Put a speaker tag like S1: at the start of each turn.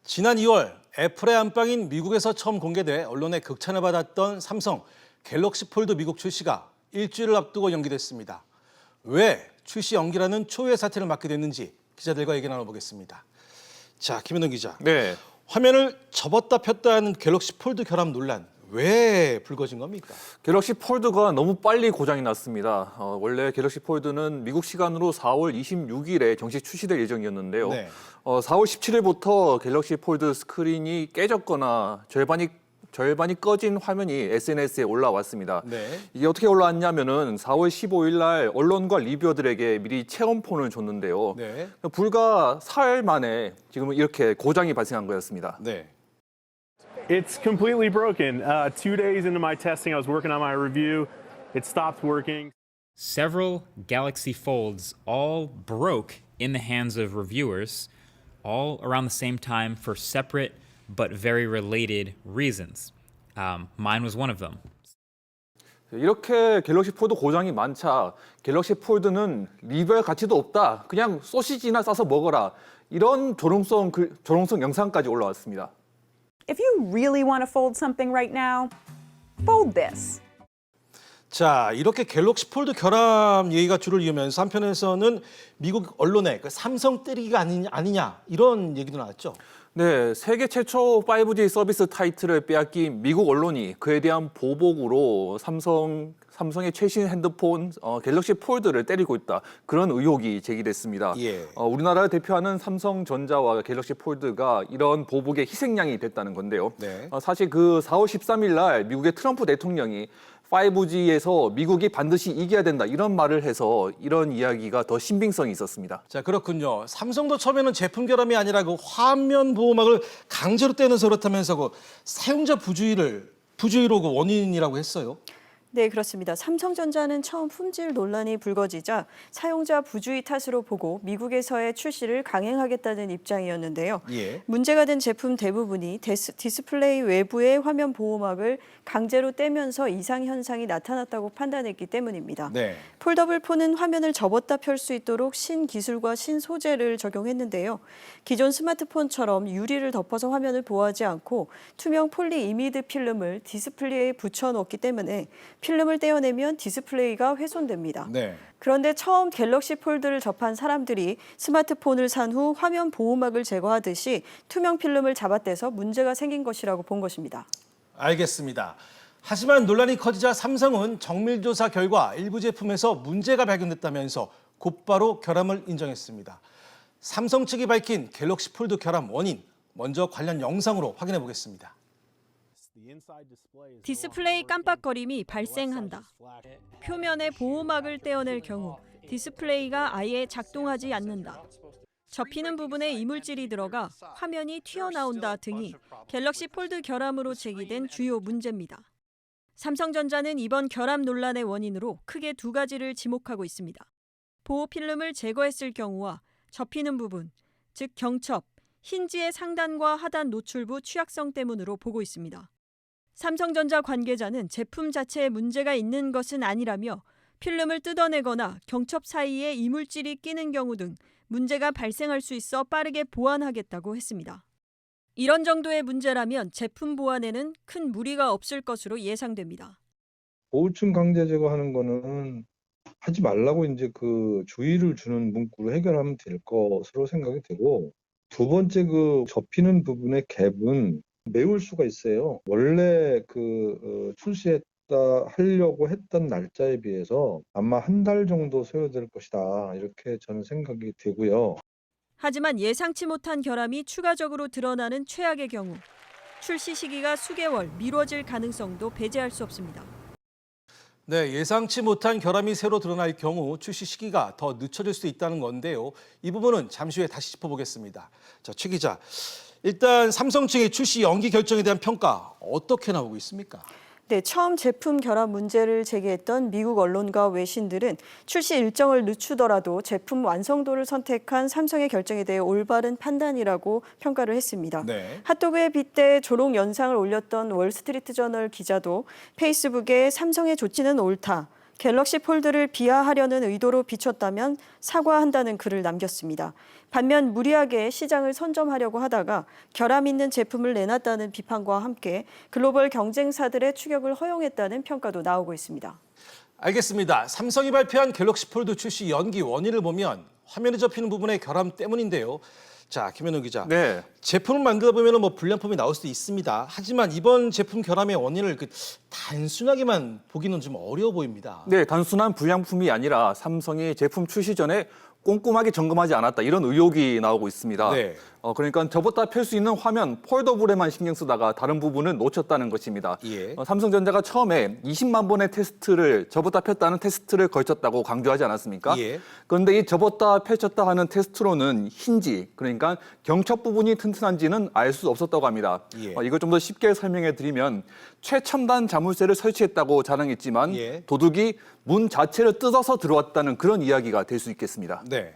S1: 지난 2월 애플의 안방인 미국에서 처음 공개돼 언론의 극찬을 받았던 삼성 갤럭시 폴드 미국 출시가 일주일을 앞두고 연기됐습니다. 왜 출시 연기라는 초유의 사태를 맞게 됐는지 기자들과 얘기 나눠보겠습니다. 자, 김현웅 기자.
S2: 네.
S1: 화면을 접었다 폈다 하는 갤럭시 폴드 결함 논란. 왜 불거진 겁니까?
S2: 갤럭시 폴드가 너무 빨리 고장이 났습니다. 원래 갤럭시 폴드는 미국 시간으로 4월 26일에 정식 출시될 예정이었는데요.
S1: 네.
S2: 4월 17일부터 갤럭시 폴드 스크린이 깨졌거나 절반이 꺼진 화면이 SNS에 올라왔습니다.
S1: 네.
S2: 이게 어떻게 올라왔냐면은 4월 15일 날 언론과 리뷰어들에게 미리 체험폰을 줬는데요.
S1: 네.
S2: 불과 사흘 만에 지금 이렇게 고장이 발생한 거였습니다.
S1: 네.
S3: It's completely broken. 2 days into my testing, I was working on my review. It stopped working.
S4: Several Galaxy Folds all broke in the hands of reviewers, all around the same time for separate but very related reasons. Mine was one of them.
S2: 이렇게 갤럭시 폴드 고장이 많자 갤럭시 폴드는 리뷰할 가치도 없다. 그냥 소시지나 싸서 먹어라. 이런 조롱성 영상까지 올라왔습니다.
S5: If you really want to fold something right now, fold this.
S1: 자, 이렇게 갤럭시 폴드 결함 얘기가 줄을 이으면서 한편에서는 미국 언론의 그 삼성 때리기가 아니냐 이런 얘기도 나왔죠.
S2: 네, 세계 최초 5G 서비스 타이틀을 빼앗긴 미국 언론이 그에 대한 보복으로 삼성의 최신 핸드폰 갤럭시 폴드를 때리고 있다. 그런 의혹이 제기됐습니다.
S1: 예.
S2: 우리나라를 대표하는 삼성전자와 갤럭시 폴드가 이런 보복의 희생양이 됐다는 건데요.
S1: 네.
S2: 사실 그 4월 13일 날 미국의 트럼프 대통령이 5G에서 미국이 반드시 이겨야 된다 이런 말을 해서 이런 이야기가 더 신빙성이 있었습니다.
S1: 자, 그렇군요. 삼성도 처음에는 제품 결함이 아니라 그 화면 보호막을 강제로 떼면서 그렇다면서 그 사용자 부주의로 그 원인이라고 했어요.
S6: 네, 그렇습니다. 삼성전자는 처음 품질 논란이 불거지자 사용자 부주의 탓으로 보고 미국에서의 출시를 강행하겠다는 입장이었는데요.
S1: 예.
S6: 문제가 된 제품 대부분이 디스플레이 외부의 화면 보호막을 강제로 떼면서 이상 현상이 나타났다고 판단했기 때문입니다.
S1: 네.
S6: 폴더블 폰은 화면을 접었다 펼 수 있도록 신기술과 신소재를 적용했는데요. 기존 스마트폰처럼 유리를 덮어서 화면을 보호하지 않고 투명 폴리 이미드 필름을 디스플레이에 붙여놓기 때문에 필름을 떼어내면 디스플레이가 훼손됩니다.
S1: 네.
S6: 그런데 처음 갤럭시 폴드를 접한 사람들이 스마트폰을 산 후 화면 보호막을 제거하듯이 투명 필름을 잡아떼서 문제가 생긴 것이라고 본 것입니다.
S1: 알겠습니다. 하지만 논란이 커지자 삼성은 정밀조사 결과 일부 제품에서 문제가 발견됐다면서 곧바로 결함을 인정했습니다. 삼성 측이 밝힌 갤럭시 폴드 결함 원인, 먼저 관련 영상으로 확인해 보겠습니다.
S7: 디스플레이 깜빡거림이 발생한다. 표면의 보호막을 떼어낼 경우 디스플레이가 아예 작동하지 않는다. 접히는 부분에 이물질이 들어가 화면이 튀어나온다 등이 갤럭시 폴드 결함으로 제기된 주요 문제입니다. 삼성전자는 이번 결함 논란의 원인으로 크게 두 가지를 지목하고 있습니다. 보호 필름을 제거했을 경우와 접히는 부분, 즉 경첩, 힌지의 상단과 하단 노출부 취약성 때문으로 보고 있습니다. 삼성전자 관계자는 제품 자체에 문제가 있는 것은 아니라며 필름을 뜯어내거나 경첩 사이에 이물질이 끼는 경우 등 문제가 발생할 수 있어 빠르게 보완하겠다고 했습니다. 이런 정도의 문제라면 제품 보완에는 큰 무리가 없을 것으로 예상됩니다.
S8: 보호층 강제 제거하는 거는 하지 말라고 이제 그 주의를 주는 문구로 해결하면 될 것으로 생각이 되고, 두 번째 그 접히는 부분의 갭은 메울 수가 있어요. 원래 출시했다 하려고 했던 날짜에 비해서 아마 한 달 정도 소요될 것이다, 이렇게 저는 생각이 되고요.
S7: 하지만 예상치 못한 결함이 추가적으로 드러나는 최악의 경우 출시 시기가 수개월 미뤄질 가능성도 배제할 수 없습니다.
S1: 네, 예상치 못한 결함이 새로 드러날 경우 출시 시기가 더 늦춰질 수 있다는 건데요. 이 부분은 잠시 후에 다시 짚어보겠습니다. 자, 최 기자. 일단 삼성 측의 출시 연기 결정에 대한 평가 어떻게 나오고 있습니까?
S6: 네, 처음 제품 결함 문제를 제기했던 미국 언론과 외신들은 출시 일정을 늦추더라도 제품 완성도를 선택한 삼성의 결정에 대해 올바른 판단이라고 평가를 했습니다.
S1: 네.
S6: 핫도그에 빗대 조롱 영상을 올렸던 월스트리트저널 기자도 페이스북에 삼성의 조치는 옳다, 갤럭시 폴드를 비하하려는 의도로 비췄다면 사과한다는 글을 남겼습니다. 반면 무리하게 시장을 선점하려고 하다가 결함 있는 제품을 내놨다는 비판과 함께 글로벌 경쟁사들의 추격을 허용했다는 평가도 나오고 있습니다.
S1: 알겠습니다. 삼성이 발표한 갤럭시 폴드 출시 연기 원인을 보면 화면에 접히는 부분의 결함 때문인데요. 자, 김현우 기자.
S2: 네.
S1: 제품을 만들다 보면 뭐 불량품이 나올 수도 있습니다. 하지만 이번 제품 결함의 원인을 단순하게만 보기는 좀 어려워 보입니다.
S2: 네, 단순한 불량품이 아니라 삼성이 제품 출시 전에 꼼꼼하게 점검하지 않았다 이런 의혹이 나오고 있습니다.
S1: 네.
S2: 그러니까 접었다 펼 수 있는 화면 폴더블에만 신경 쓰다가 다른 부분은 놓쳤다는 것입니다.
S1: 예.
S2: 삼성전자가 처음에 20만 번의 테스트를 접었다 폈다는 테스트를 걸쳤다고 강조하지 않았습니까?
S1: 예.
S2: 그런데 이 접었다 펼쳤다 하는 테스트로는 힌지, 그러니까 경첩 부분이 튼튼한지는 알 수 없었다고 합니다.
S1: 예.
S2: 이걸 좀 더 쉽게 설명해 드리면 최첨단 자물쇠를 설치했다고 자랑했지만
S1: 예.
S2: 도둑이 문 자체를 뜯어서 들어왔다는 그런 이야기가 될 수 있겠습니다.
S1: 네.